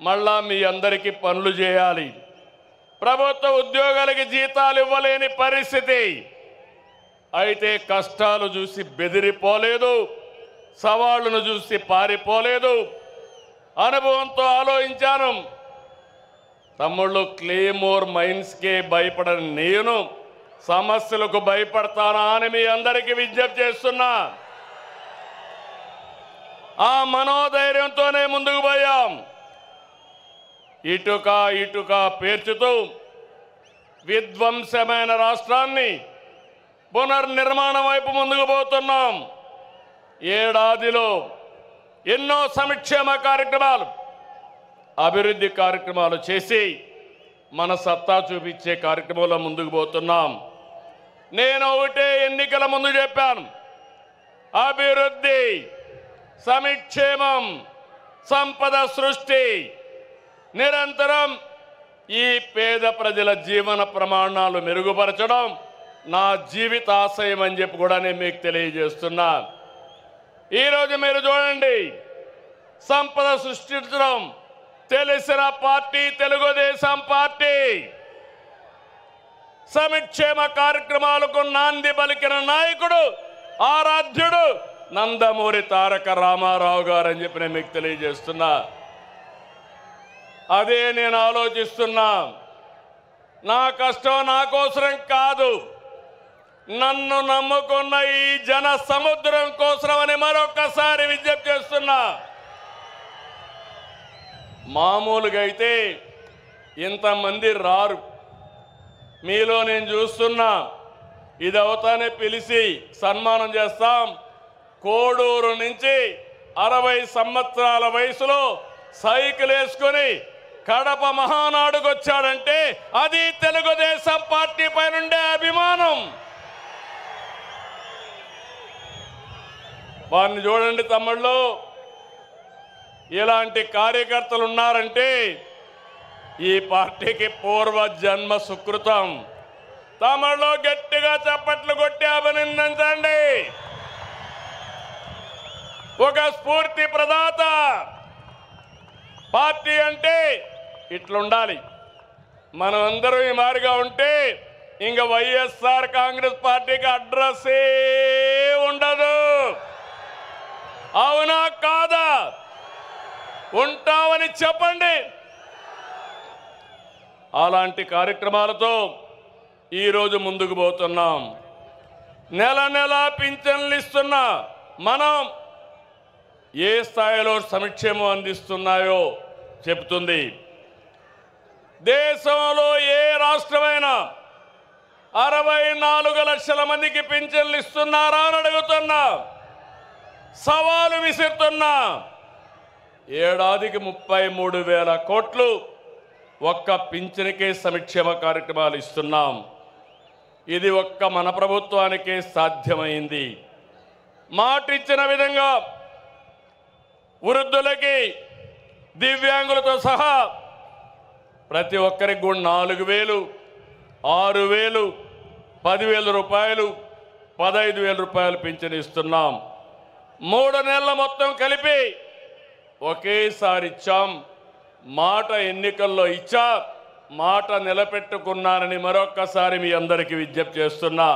మళ్ళా మీ అందరికీ పనులు చేయాలి. ప్రభుత్వ ఉద్యోగాలకి జీతాలు ఇవ్వలేని పరిస్థితి. అయితే కష్టాలు చూసి బెదిరిపోలేదు, సవాళ్లను చూసి పారిపోలేదు. అనుభవంతో ఆలోచించాను. తమ్ముళ్ళు, క్లేమోర్ మైన్స్కే భయపడని నేను సమస్యలకు భయపడతానా అని మీ అందరికీ విజ్ఞప్తి చేస్తున్నా. ఆ మనోధైర్యంతోనే ముందుకు పోయాం. ఇటుక ఇటుక పేర్చుతూ విధ్వంసమైన రాష్ట్రాన్ని పునర్నిర్మాణం వైపు ముందుకు పోతున్నాం. ఏడాదిలో ఎన్నో సంక్షేమ కార్యక్రమాలు, అభివృద్ధి కార్యక్రమాలు చేసి మన సత్తా చూపించే కార్యక్రమంలో ముందుకు పోతున్నాం. నేను ఒకటే ఎన్నికల ముందు చెప్పాను, అభివృద్ధి, సంక్షేమం, సంపద సృష్టి, నిరంతరం ఈ పేద ప్రజల జీవన ప్రమాణాలు మెరుగుపరచడం నా జీవితాశయం అని చెప్పి కూడా నేను మీకు తెలియజేస్తున్నా. ఈరోజు మీరు చూడండి, సంపద సృష్టించడం తెలిసిన పార్టీ తెలుగుదేశం పార్టీ. సంక్షేమ కార్యక్రమాలకు నాంది పలికిన నాయకుడు, ఆరాధ్యుడు నందమూరి తారక రామారావు గారు అని చెప్పి నేను మీకు తెలియజేస్తున్నా. అదే నేను ఆలోచిస్తున్నా. నా కష్టం నా కోసరం కాదు, నన్ను నమ్ముకున్న ఈ జన సముద్రం కోసమని మరొకసారి విజ్ఞప్తి చేస్తున్నా. మామూలుగా అయితే ఇంతమంది రారు. మీలో నేను చూస్తున్నా, ఇది అవుతానే పిలిచి సన్మానం చేస్తాం. కోడూరు నుంచి 60 సంవత్సరాల వయసులో సైకిల్ వేసుకొని కడప మహానాడుకు వచ్చాడంటే అది తెలుగుదేశం పార్టీ పైనుండే అభిమానం. వారిని చూడండి తమ్ముళ్ళు, ఇలాంటి కార్యకర్తలు ఉన్నారంటే ఈ పార్టీకి పూర్వ జన్మ సుకృతం. తమ్ముళ్ళు గట్టిగా చప్పట్లు కొట్టి అభినందించండి. ఒక స్ఫూర్తి ప్రదాత. పార్టీ అంటే ఇట్లుండాలి. మనం అందరం ఈ మారిగా ఉంటే ఇంకా వైఎస్ఆర్ కాంగ్రెస్ పార్టీకి అడ్రస్సే ఉండదు. అవునా కాదా? ఉంటామని చెప్పండి. అలాంటి కార్యక్రమాలతో ఈరోజు ముందుకు పోతున్నాం. నెల నెల పింఛన్లు ఇస్తున్నా మనం ఏ స్థాయిలో సంక్షేమం అందిస్తున్నాయో చెబుతుంది. దేశంలో ఏ రాష్ట్రమైనా 64 లక్షల మందికి పింఛన్లు ఇస్తున్నారా అని అడుగుతున్నా, సవాలు విసురుతున్నా. ఏడాదికి 33,000 కోట్లు ఒక్క పింఛన్కే సంక్షేమ కార్యక్రమాలు ఇస్తున్నాం. ఇది ఒక్క మన ప్రభుత్వానికే సాధ్యమైంది. మాట ఇచ్చిన విధంగా వృద్ధులకి, దివ్యాంగులతో సహా ప్రతి ఒక్కరికి కూడా 4,000, 6,000, 10,000 రూపాయలు, 15,000 రూపాయలు పింఛను ఇస్తున్నాం. 3 నెలల మొత్తం కలిపి ఒకేసారి ఇచ్చాం. మాట ఎన్నికల్లో ఇచ్చా, మాట నిలబెట్టుకున్నానని మరొక్కసారి మీ అందరికీ విజ్ఞప్తి చేస్తున్నా.